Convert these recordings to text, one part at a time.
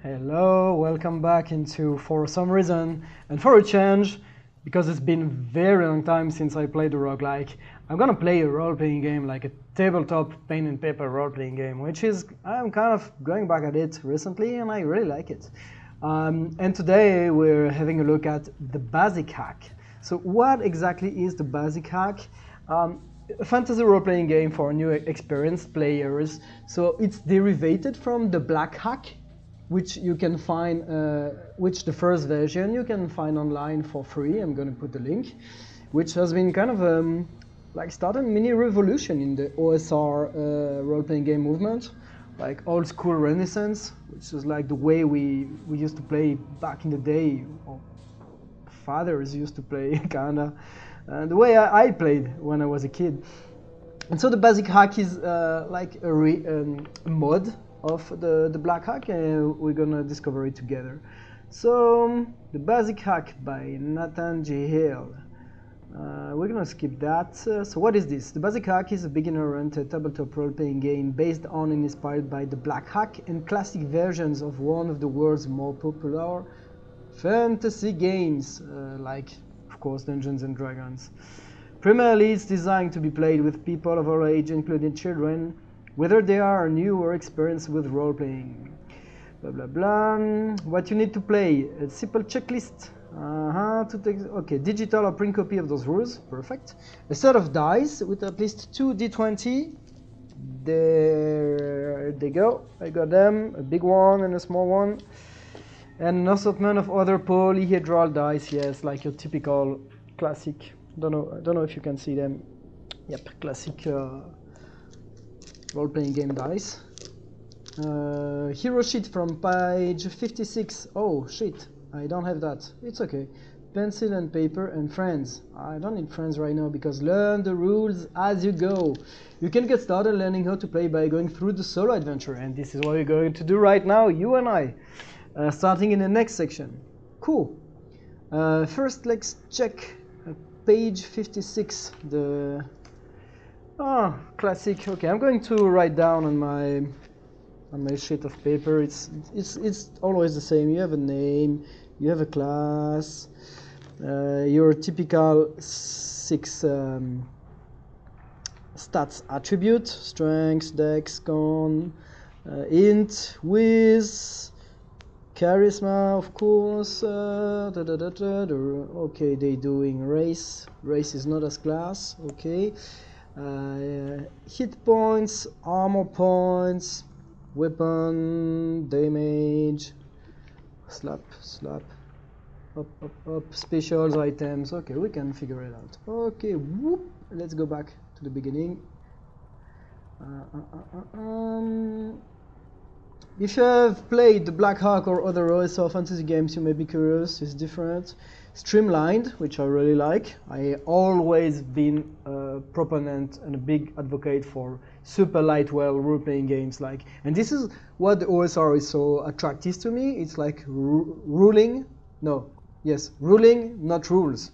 Hello, welcome back into For Some Reason, and for a change, because it's been a very long time since I played a roguelike, I'm gonna play a role-playing game, like a tabletop pen and paper role-playing game, which is, I'm kind of going back at it recently and I really like it. And today we're having a look at the basic hack. So what exactly is the basic hack? A fantasy role-playing game for new experienced players. So it's derivated from the black hack, which you can find, which the first version you can find online for free. I'm going to put the link, which has been kind of like started a mini revolution in the OSR role-playing game movement, like old school Renaissance, which is like the way we used to play back in the day, or fathers used to play, kinda, the way I played when I was a kid. And so the basic hack is like a mod of the black hack, and we're gonna discover it together. So the basic hack by Nathan J. Hale. We're gonna skip that. So what is this? The basic hack is a beginner-oriented tabletop role-playing game based on and inspired by the black hack and classic versions of one of the world's more popular fantasy games, like of course Dungeons and Dragons. Primarily, it's designed to be played with people of all age, including children, whether they are new or experienced with role-playing. Blah blah blah. What you need to play: a simple checklist. To take, okay, digital or print copy of those rules. Perfect. A set of dice with at least 2 d20. There they go. I got them. A big one and a small one. And an assortment of other polyhedral dice. Yes, like your typical classic. I don't know if you can see them. Yep, classic role-playing game dice. Hero sheet from page 56. Oh shit, I don't have that. It's okay. Pencil and paper and friends. I don't need friends right now because learn the rules as you go. You can get started learning how to play by going through the solo adventure, and this is what we're going to do right now, you and I. Starting in the next section. Cool. First, let's check page 56. The classic. Okay, I'm going to write down on my sheet of paper. It's always the same. You have a name, you have a class, your typical 6 stats attribute: strength, dex, con, int, whiz, charisma, of course. Okay, they doing race. Race is not as class. Okay. Hit points, armor points, weapon, damage, slap, up, specials, items. Okay, we can figure it out. Okay, whoop, let's go back to the beginning. If you have played the Black Hawk or other OSR fantasy games, you may be curious. It's different. Streamlined, which I really like. I always been a proponent and a big advocate for super lightweight role-playing games. And this is what the OSR is so attractive to me. It's like ruling, not rules.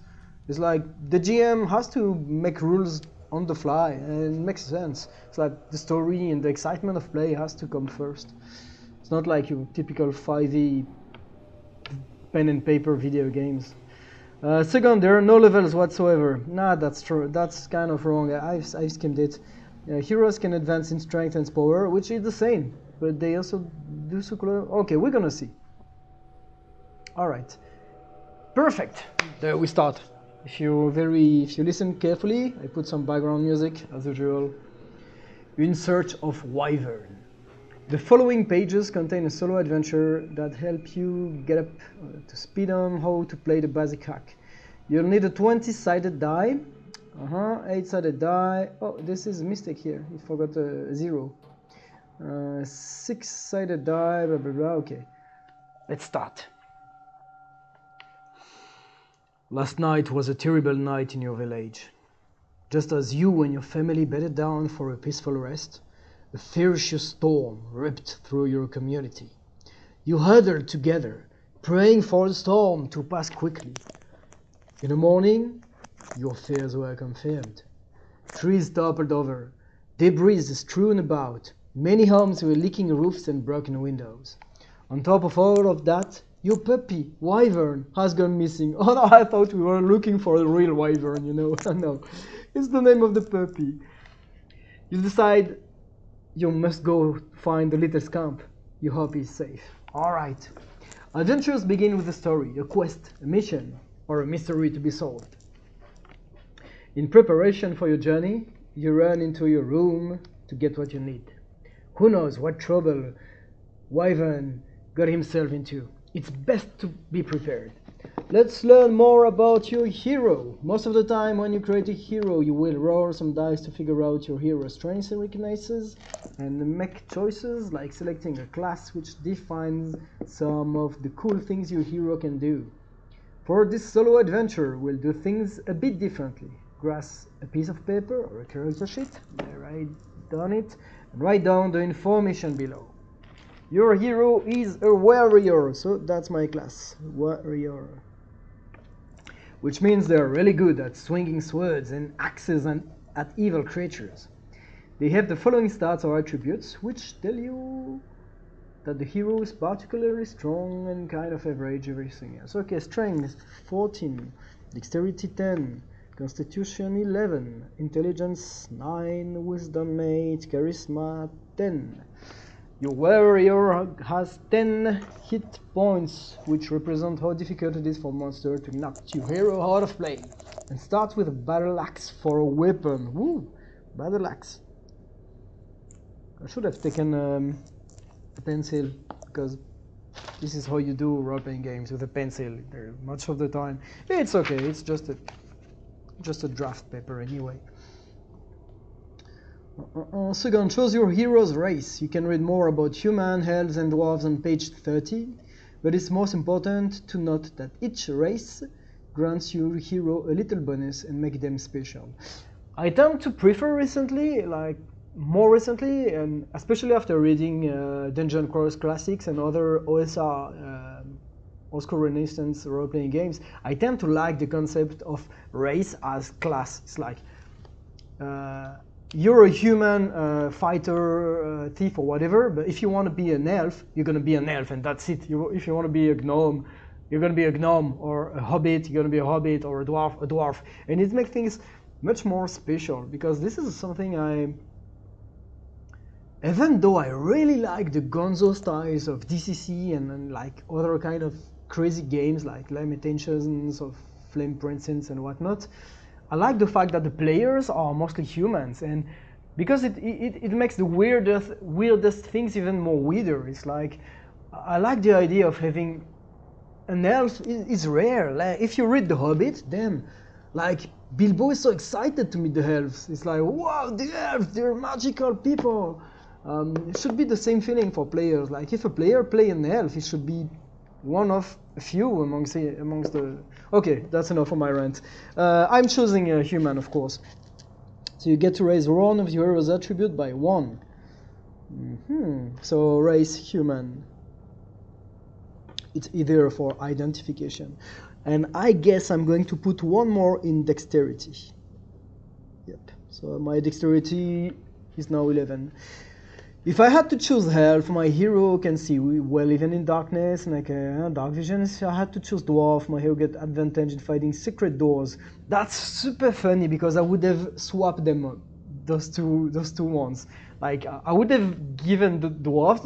It's like the GM has to make rules on the fly, and it makes sense. It's like the story and the excitement of play has to come first. It's not like your typical 5e pen and paper video games. Second, there are no levels whatsoever. Nah, that's true. That's kind of wrong. I've skimmed it. Heroes can advance in strength and power, which is the same, but they also do so. Okay, we're gonna see. All right, perfect. There we start. If you listen carefully, I put some background music as usual. In Search of Wyvern. The following pages contain a solo adventure that help you get up to speed on how to play the basic hack. You'll need a 20-sided die, 8-sided die. Oh, this is a mistake here. You forgot a 0. 6-sided die. Blah blah blah. Okay, let's start. Last night was a terrible night in your village. Just as you and your family bedded down for a peaceful rest, a ferocious storm ripped through your community. You huddled together, praying for the storm to pass quickly. In the morning, your fears were confirmed. Trees toppled over, debris strewn about, many homes were leaking roofs and broken windows. On top of all of that, your puppy, Wyvern, has gone missing. Oh no, I thought we were looking for a real Wyvern, you know. No, it's the name of the puppy. You decide you must go find the little scamp. You hope he's safe. Alright. Adventures begin with a story, a quest, a mission, or a mystery to be solved. In preparation for your journey, you run into your room to get what you need. Who knows what trouble Wyvern got himself into. It's best to be prepared. Let's learn more about your hero. Most of the time when you create a hero, you will roll some dice to figure out your hero's strengths and weaknesses and make choices like selecting a class which defines some of the cool things your hero can do. For this solo adventure, we'll do things a bit differently. Grasp a piece of paper or a character sheet, write down it, and write down the information below. Your hero is a warrior, so that's my class, warrior. Which means they're really good at swinging swords and axes and at evil creatures. They have the following stats or attributes, which tell you that the hero is particularly strong and kind of average everything else. Okay, strength 14, dexterity 10, constitution 11, intelligence 9, wisdom 8, charisma 10. Your warrior has 10 hit points, which represent how difficult it is for monster to knock your hero out of play. And start with a battle axe for a weapon. Woo! Battle axe. I should have taken a pencil, because this is how you do role-playing games, with a pencil. Much of the time, it's okay. It's just a draft paper anyway. Second, choose your hero's race. You can read more about human, elves, and dwarves on page 30, but it's most important to note that each race grants your hero a little bonus and make them special. I tend to prefer more recently, and especially after reading Dungeon Crawlers Classics and other OSR, Old School Renaissance role-playing games, I tend to like the concept of race as class. It's like, you're a human fighter, thief, or whatever, but if you want to be an elf, you're going to be an elf, and that's it. If you want to be a gnome, you're going to be a gnome, or a hobbit, you're going to be a hobbit, or a dwarf. And it makes things much more special, because this is something even though I really like the gonzo styles of DCC and like other kind of crazy games like Lamentations of Flame Princess and whatnot, I like the fact that the players are mostly humans, and because it makes the weirdest things even more weirder. It's like, I like the idea of having an elf is rare. Like, if you read The Hobbit, damn, like Bilbo is so excited to meet the elves. It's like, wow, the elves, they're magical people. It should be the same feeling for players. Like, if a player play an elf, it should be one of a few amongst the... Okay, that's enough for my rant. I'm choosing a human, of course. So you get to raise one of your hero's attribute by 1. So raise human. It's either for identification. And I guess I'm going to put one more in dexterity. Yep, so my dexterity is now 11. If I had to choose elf, my hero can see well even in darkness, like dark vision. If I had to choose dwarf, my hero get advantage in fighting secret doors. That's super funny because I would have swapped them, those two ones. Like I would have given the dwarf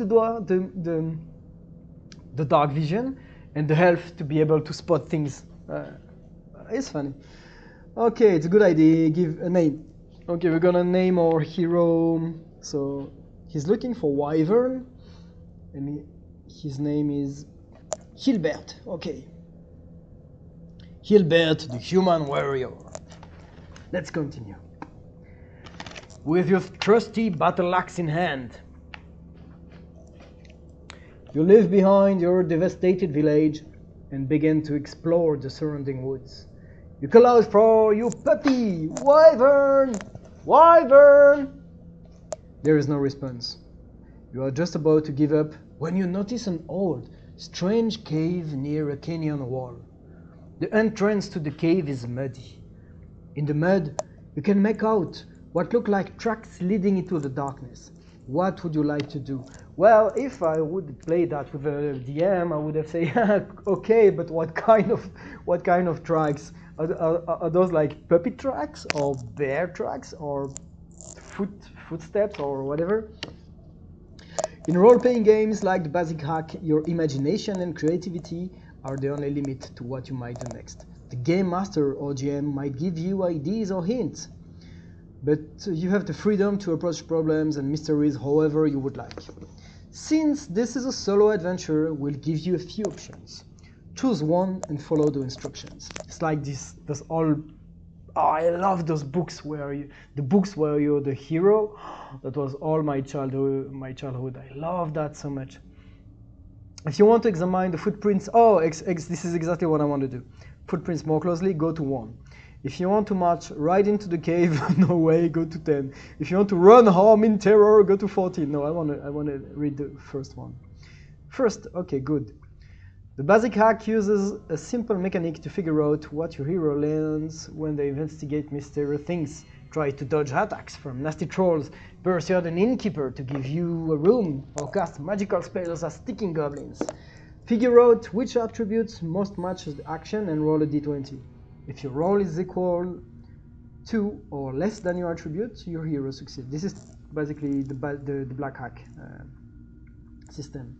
the dark vision, and the elf to be able to spot things. It's funny. Okay, it's a good idea. Give a name. Okay, we're gonna name our hero. So. He's looking for Wyvern, and his name is Hilbert. Okay. Hilbert, the human warrior. Let's continue. With your trusty battle axe in hand, you leave behind your devastated village and begin to explore the surrounding woods. You call out for your puppy, Wyvern! Wyvern! There is no response. You are just about to give up when you notice an old, strange cave near a canyon wall. The entrance to the cave is muddy. In the mud, you can make out what look like tracks leading into the darkness. What would you like to do? Well, if I would play that with a DM, I would have said, okay, but what kind of tracks? Are those like puppy tracks or bear tracks or footsteps or whatever? In role-playing games like the basic hack, your imagination and creativity are the only limit to what you might do next. The game master or GM might give you ideas or hints, but you have the freedom to approach problems and mysteries however you would like. Since this is a solo adventure, we'll give you a few options. Choose one and follow the instructions. It's like this all. Oh, I love those books where you're the hero. That was all my childhood. I love that so much. If you want to examine the footprints, this is exactly what I want to do. Footprints more closely, go to 1. If you want to march right into the cave, no way, go to 10. If you want to run home in terror, go to 14. No, I want to read the first one. First, okay, good. The basic hack uses a simple mechanic to figure out what your hero learns when they investigate mysterious things. Try to dodge attacks from nasty trolls, persuade an innkeeper to give you a room, or cast magical spells as sticking goblins. Figure out which attributes most match the action and roll a d20. If your roll is equal to or less than your attribute, your hero succeeds. This is basically the black hack system.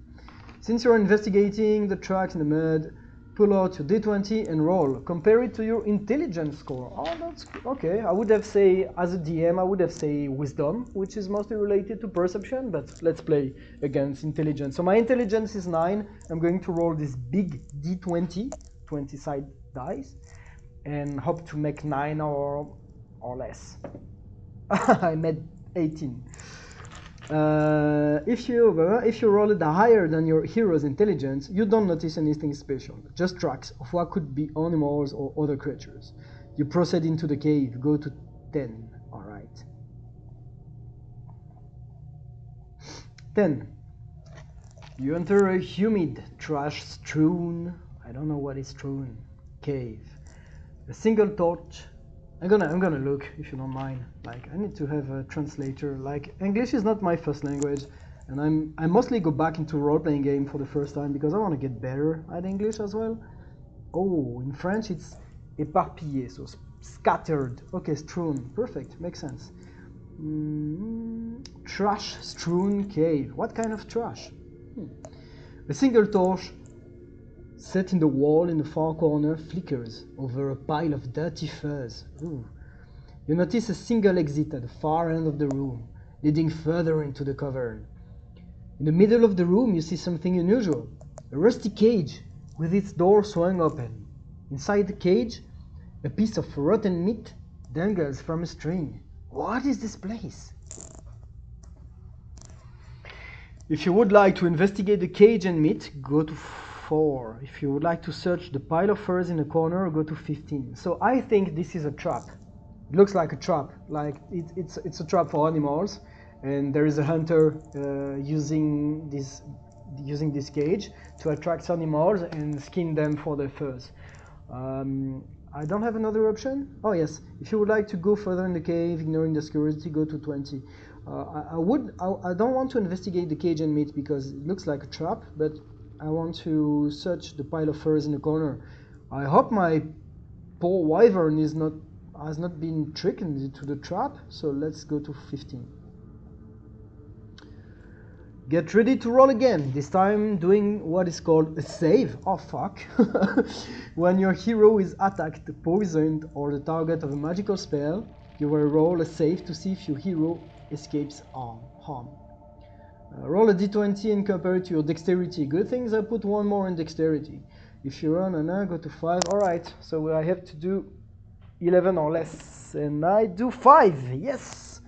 Since you're investigating the tracks in the mud, pull out your d20 and roll. Compare it to your intelligence score. Oh, that's okay. I would have say, as a DM, I would have say wisdom, which is mostly related to perception, but let's play against intelligence. So my intelligence is 9. I'm going to roll this big d20, 20-side dice, and hope to make 9 or less. I made 18. If you roll it higher than your hero's intelligence, you don't notice anything special, just tracks of what could be animals or other creatures. You proceed into the cave, go to 10, alright. 10. You enter a humid, trash-strewn, I don't know what is strewn, cave. A single torch. I'm gonna look, if you don't mind. Like, I need to have a translator. Like, English is not my first language, and I mostly go back into role-playing game for the first time because I want to get better at English as well. Oh, in French it's éparpillé, so scattered. Okay, strewn. Perfect, makes sense. Trash-strewn cave. What kind of trash? A single torch set in the wall in the far corner flickers over a pile of dirty furs. Ooh. You notice a single exit at the far end of the room, leading further into the cavern. In the middle of the room you see something unusual. A rusty cage with its door swung open. Inside the cage, a piece of rotten meat dangles from a string. What is this place? If you would like to investigate the cage and meat, go to 4. If you would like to search the pile of furs in the corner, go to 15. So I think this is a trap. It looks like a trap, like it's a trap for animals, and there is a hunter using this cage to attract animals and skin them for their furs. I don't have another option? Oh yes, if you would like to go further in the cave, ignoring the security, go to 20. I don't want to investigate the cage and meat because it looks like a trap, but I want to search the pile of furs in the corner. I hope my poor wyvern has not been tricked into the trap, so let's go to 15. Get ready to roll again, this time doing what is called a save. Oh fuck. When your hero is attacked, poisoned, or the target of a magical spell, you will roll a save to see if your hero escapes harm. Roll a d20 and compare it to your dexterity. Good things I put 1 more in dexterity. If you run and go to 5. Alright, so I have to do 11 or less. And I do 5. Yes!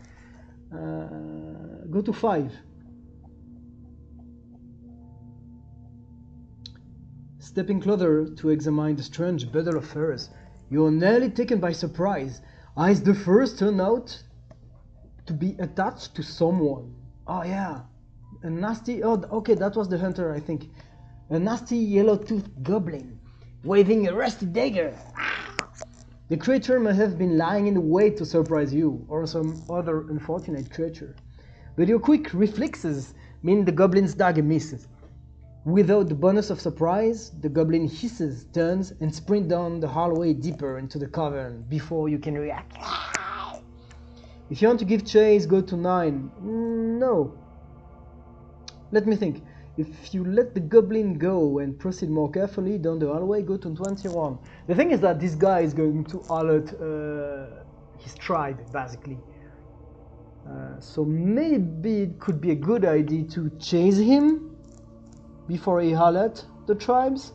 Go to 5. Stepping closer to examine the strange bundle of furs, you are nearly taken by surprise as the furs turn out to be attached to someone. Oh yeah. A nasty, okay, that was the hunter, I think. A nasty yellow-toothed goblin, waving a rusty dagger. The creature may have been lying in the way to surprise you, or some other unfortunate creature. But your quick reflexes meaning the goblin's dagger misses. Without the bonus of surprise, the goblin hisses, turns, and sprints down the hallway deeper into the cavern before you can react. If you want to give chase, go to 9. No. Let me think. If you let the goblin go and proceed more carefully down the hallway, go to 21. The thing is that this guy is going to alert his tribe, basically. So maybe it could be a good idea to chase him before he alerts the tribes.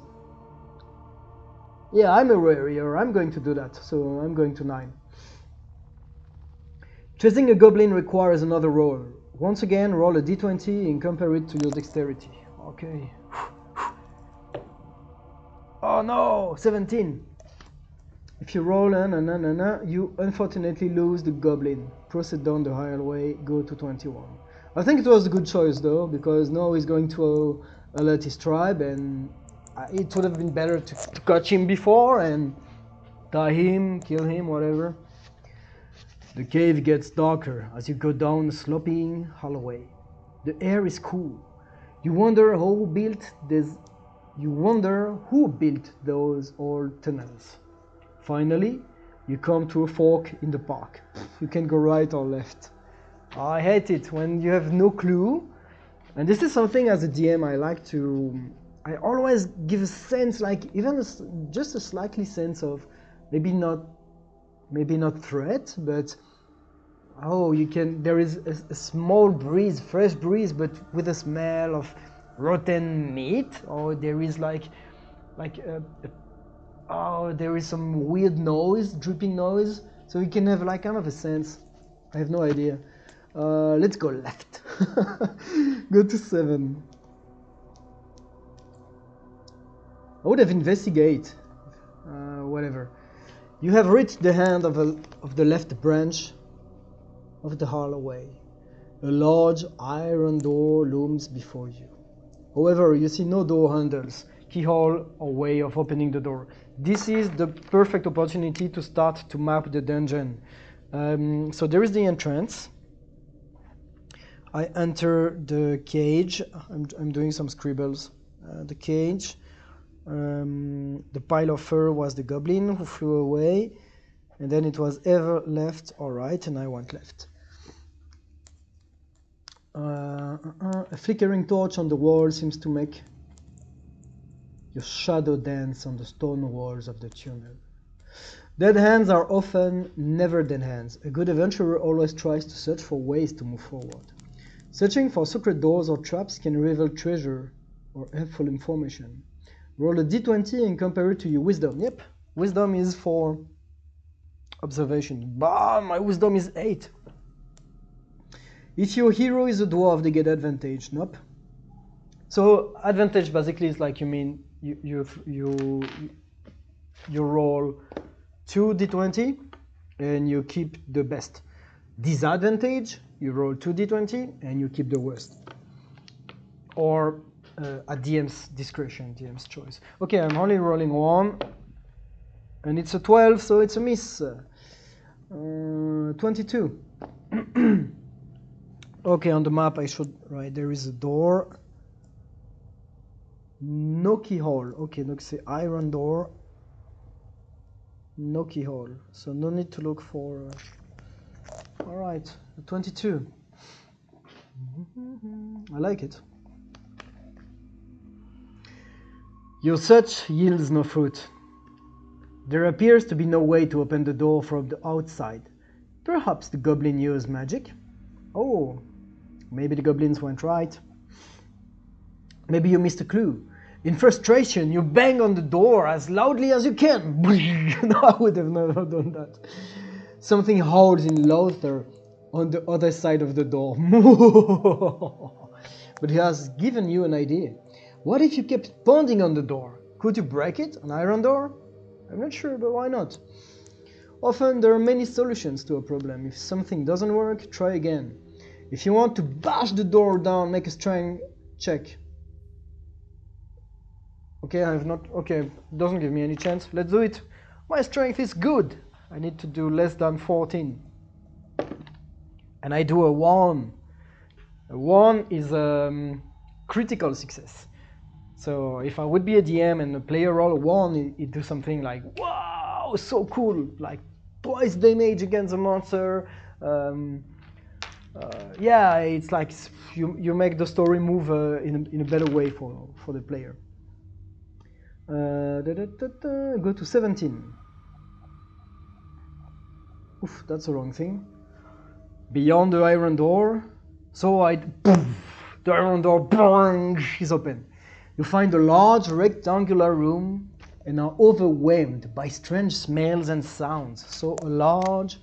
Yeah, I'm a warrior. I'm going to do that. So I'm going to 9. Chasing a goblin requires another roll. Once again, roll a d20 and compare it to your dexterity. Okay. Oh no, 17. If you roll you unfortunately lose the goblin. Proceed down the hallway, go to 21. I think it was a good choice though, because now he's going to alert his tribe, and it would have been better to catch him before and tie him, kill him, whatever. The cave gets darker as you go down the sloping hallway. The air is cool. You wonder who built those old tunnels. Finally, you come to a fork in the park. You can go right or left. I hate it when you have no clue. And this is something as a DM I always give a sense, like even just a slightly sense of maybe not threat, but there is a small breeze, fresh breeze, but with a smell of rotten meat, or there is there is some weird noise, dripping noise, so you can have like kind of a sense. I have no idea. Let's go left. Go to 7. I would have investigate. Whatever. You have reached the end of the left branch of the hallway. A large iron door looms before you. However, you see no door handles, keyhole, or way of opening the door. This is the perfect opportunity to start to map the dungeon. So there is the entrance. I enter the cage. I'm doing some scribbles. The cage. The pile of fur was the goblin who flew away, and then it was either left or right, and I went left. A flickering torch on the wall seems to make your shadow dance on the stone walls of the tunnel. Dead hands are often never dead hands. A good adventurer always tries to search for ways to move forward. Searching for secret doors or traps can reveal treasure or helpful information. Roll a d20 and compare it to your wisdom. Yep, wisdom is for observation. Bah, my wisdom is 8. If your hero is a dwarf, they get advantage. Nope. So advantage basically is like you roll 2 d20 and you keep the best. Disadvantage, you roll 2 d20 and you keep the worst. Or at DM's discretion, DM's choice. Okay, I'm only rolling 1 and it's a 12, so it's a miss. 22. Okay, on the map I should write there is a door. No keyhole. Okay, look, say iron door. No keyhole. So no need to look for... Alright, 22. I like it. Your search yields no fruit. There appears to be no way to open the door from the outside. Perhaps the goblin used magic? Oh, maybe the goblins went right. Maybe you missed a clue. In frustration, you bang on the door as loudly as you can. No, I would have never done that. Something howls in laughter on the other side of the door. But he has given you an idea. What if you kept pounding on the door? Could you break it? An iron door? I'm not sure, but why not? Often there are many solutions to a problem. If something doesn't work, try again. If you want to bash the door down, make a strength check. Okay, I have not... Okay, doesn't give me any chance. Let's do it. My strength is good. I need to do less than 14. And I do a 1. 1 is critical success. So if I would be a DM and a player roll a 1, it do something like, wow, so cool, like twice damage against a monster. Yeah, it's like you make the story move in a better way for the player. Go to 17. Oof, that's the wrong thing. Beyond the iron door. So the iron door is open. You find a large rectangular room and are overwhelmed by strange smells and sounds. So a large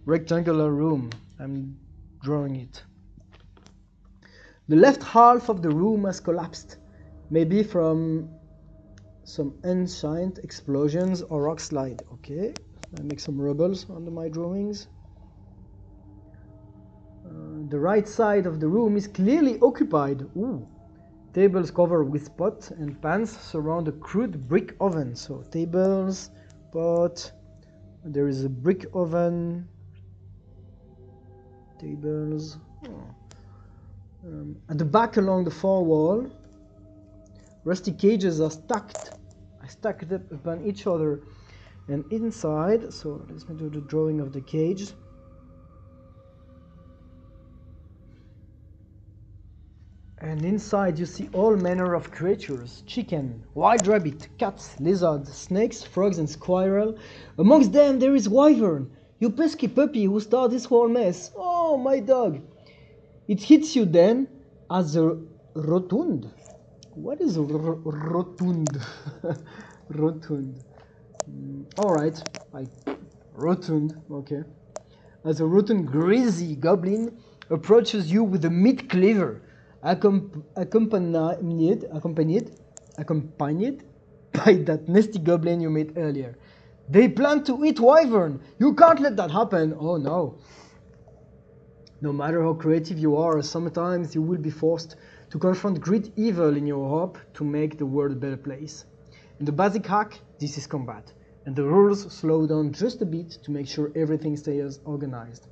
rectangular room. I'm drawing it. The left half of the room has collapsed, maybe from some ancient explosions or rock slide. Okay, I make some rubbles under my drawings. The right side of the room is clearly occupied. Ooh. Tables covered with pots and pans surround a crude brick oven. So tables, pot, there is a brick oven, tables. At the back along the far wall, rusty cages are stacked up upon each other. And inside, so let's do the drawing of the cage. And inside you see all manner of creatures: chicken, wild rabbit, cats, lizards, snakes, frogs and squirrel. Amongst them there is wyvern, you pesky puppy who started this whole mess. Oh, my dog. It hits you then as a rotund. What is a rotund? Rotund. Alright, like rotund, okay. As a rotund greasy goblin approaches you with a meat cleaver, accompanied by that nasty goblin you met earlier. They plan to eat wyvern. You can't let that happen. Oh no. No matter how creative you are, sometimes you will be forced to confront great evil in your hope to make the world a better place. In the basic hack, this is combat, and the rules slow down just a bit to make sure everything stays organized.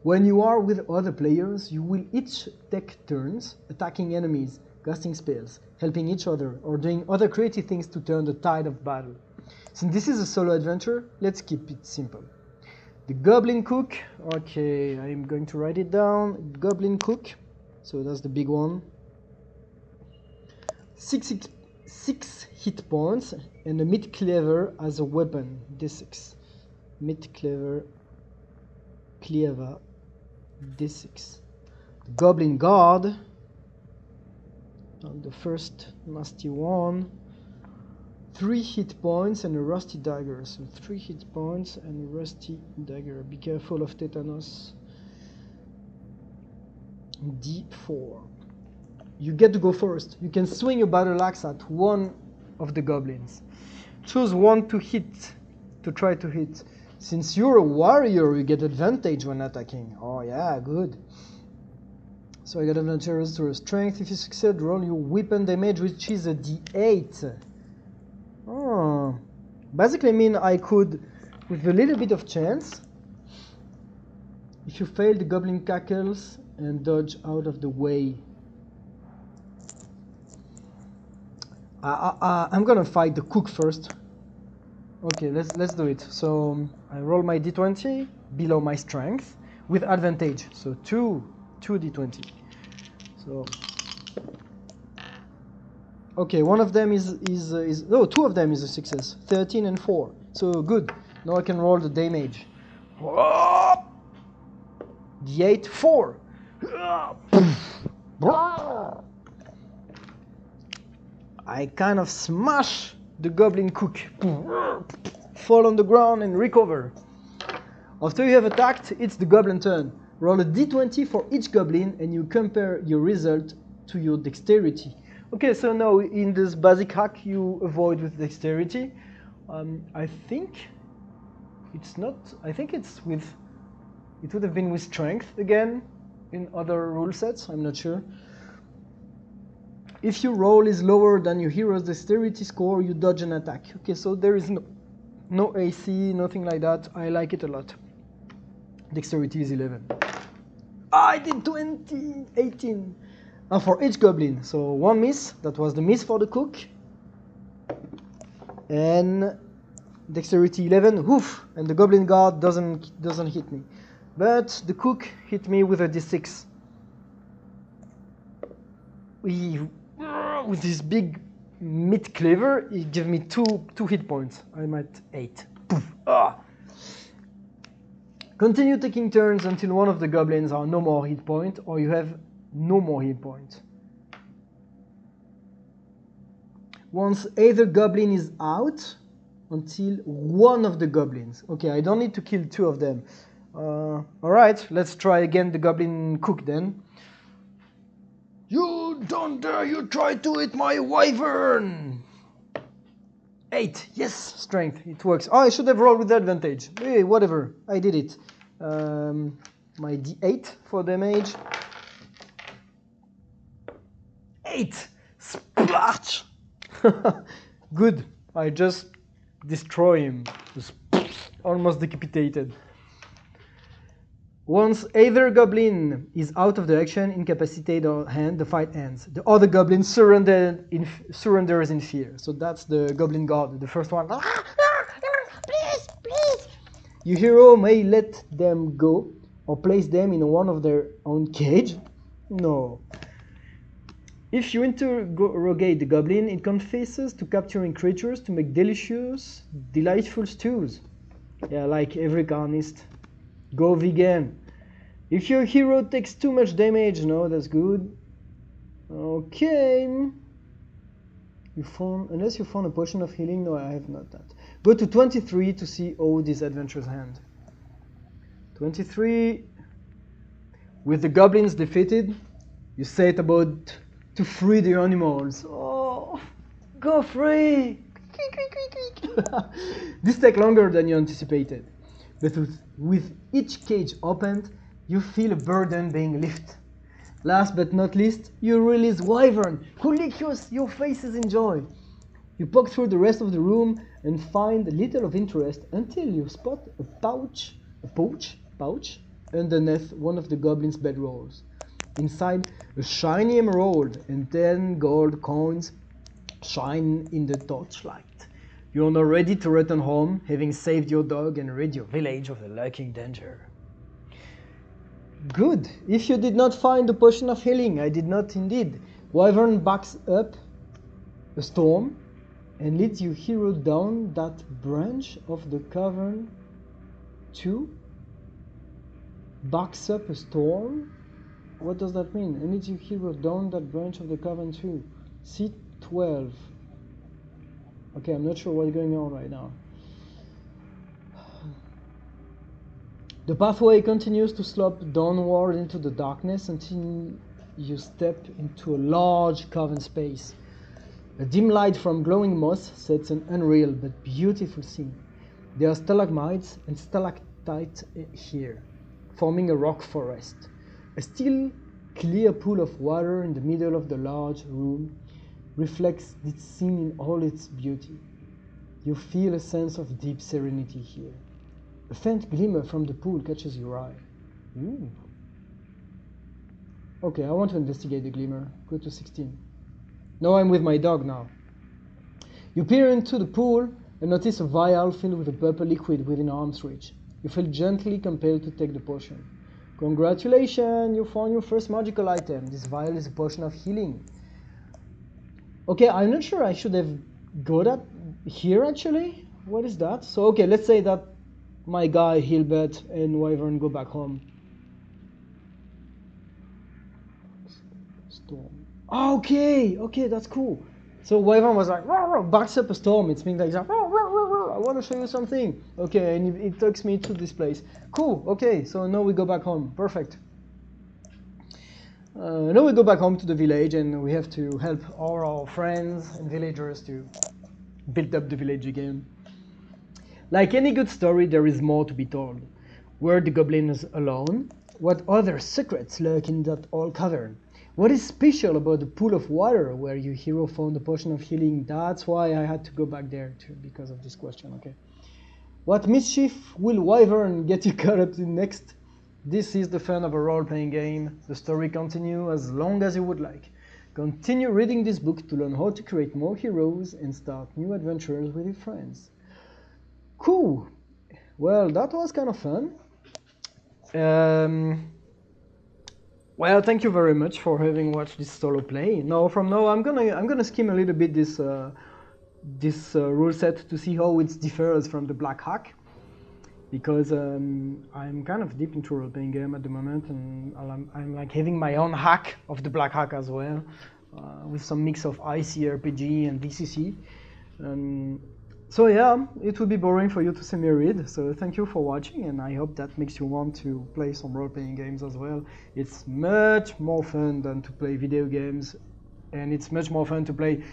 When you are with other players, you will each take turns attacking enemies, casting spells, helping each other, or doing other creative things to turn the tide of battle. Since this is a solo adventure, let's keep it simple. The Goblin Cook, okay, I'm going to write it down. Goblin Cook, so that's the big one. 6 hit points and a meat cleaver as a weapon, D6. Meat cleaver, D6. The Goblin Guard, on the first nasty one, 3 hit points and a rusty dagger. So 3 hit points and a rusty dagger. Be careful of tetanus. D4. You get to go first. You can swing a battle axe at one of the goblins. Choose one to hit, to try to hit. Since you're a warrior, you get advantage when attacking. Oh yeah, good. So I got advantage to strength. If you succeed, roll your weapon damage, which is a D8. Oh, basically mean I could, with a little bit of chance, if you fail, the goblin cackles and dodge out of the way. I'm gonna fight the cook first. Okay, let's do it. So I roll my d20 below my strength with advantage. So 2 d20. So okay, one of them is no, 2 of them is a success. 13 and 4. So good. Now I can roll the damage. D8 4. I kind of smash the Goblin Cook. Fall on the ground and recover. After you have attacked, it's the goblin turn. Roll a d20 for each goblin and you compare your result to your dexterity. Okay, so now in this basic hack you avoid with dexterity. I think it's not, I think it's with, it would have been with strength again in other rule sets, I'm not sure. If your roll is lower than your hero's dexterity score, you dodge an attack. Okay, so there is no AC, nothing like that. I like it a lot. Dexterity is 11. I did 20, 18. And for each goblin, so 1 miss, that was the miss for the cook. And dexterity 11, woof, and the goblin guard doesn't hit me. But the cook hit me with a d6. With this big meat cleaver, it gave me two hit points. I'm at 8. Poof. Ah. Continue taking turns until one of the goblins are no more hit point, or you have no more hit point. Once either goblin is out, until one of the goblins. Okay, I don't need to kill 2 of them. Alright, let's try again the goblin cook then. You don't dare you try to eat my wyvern! 8, yes, strength, it works. Oh, I should have rolled with advantage. Hey, whatever, I did it. My d8 for damage. 8! Splash! Good, I just destroy him. Just almost decapitated. Once either goblin is out of the action, incapacitated or hand, the fight ends. The other goblin surrenders in fear. So that's the goblin guard, the first one. Please, please. Your hero may let them go or place them in one of their own cage. No. If you interrogate the goblin, it confesses to capturing creatures to make delicious, delightful stews. Yeah, like every carnist. Go vegan. If your hero takes too much damage, no, that's good. Okay. Unless you found a potion of healing, no, I have not that. Go to 23 to see this adventurer's hand. 23. With the goblins defeated, you set about to free the animals. Oh, go free! This takes longer than you anticipated. But with each cage opened, you feel a burden being lifted. Last but not least, you release Wyvern, who licks your faces in joy. You poke through the rest of the room and find little of interest until you spot a pouch underneath one of the goblin's bedrolls. Inside, a shiny emerald and 10 gold coins shine in the torchlight. You are now ready to return home, having saved your dog and rid your village of the lurking danger. Good. If you did not find the potion of healing, I did not indeed. Wyvern backs up a storm and leads your hero down that branch of the cavern to backs up a storm. What does that mean? And leads your hero down that branch of the cavern to C12. Okay, I'm not sure what's going on right now. The pathway continues to slope downward into the darkness until you step into a large cavern space. A dim light from glowing moss sets an unreal but beautiful scene. There are stalagmites and stalactites here, forming a rock forest. A still, clear pool of water in the middle of the large room reflects this scene in all its beauty. You feel a sense of deep serenity here. A faint glimmer from the pool catches your eye. Ooh. Okay, I want to investigate the glimmer. Go to 16. No, I'm with my dog now. You peer into the pool and notice a vial filled with a purple liquid within arm's reach. You feel gently compelled to take the potion. Congratulations, you found your first magical item. This vial is a potion of healing. Okay, I'm not sure I should have got that here actually. What is that? So, okay, let's say that my guy, Hilbert, and Wyvern go back home. Storm. Okay, that's cool. So Wyvern was like, backs up a storm. It means like, I want to show you something. Okay, and it takes me to this place. Cool, okay, so now we go back home. Perfect. Now we go back home to the village and we have to help all our friends and villagers to build up the village again. Like any good story, there is more to be told. Were the goblins alone? What other secrets lurk in that old cavern? What is special about the pool of water where your hero found the potion of healing? That's why I had to go back there too, because of this question, okay. What mischief will Wyvern get you caught up in next? This is the fun of a role-playing game. The story continues as long as you would like. Continue reading this book to learn how to create more heroes and start new adventures with your friends. Cool. Well, that was kind of fun. Well, thank you very much for having watched this solo play. Now, from now, I'm gonna skim a little bit this rule set to see how it differs from the Black Hack, because I'm kind of deep into role-playing game at the moment, and I'm like having my own hack of the Black Hack as well, with some mix of ICRPG and VCC. So yeah, it would be boring for you to see me read, so thank you for watching, and I hope that makes you want to play some role-playing games as well. It's much more fun than to play video games, and it's much more fun to play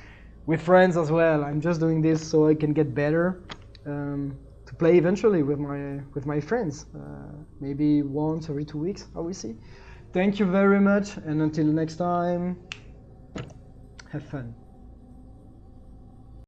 with friends as well. I'm just doing this so I can get better, to play eventually with my friends, maybe once every 2 weeks, I will see. Thank you very much, and until next time, have fun.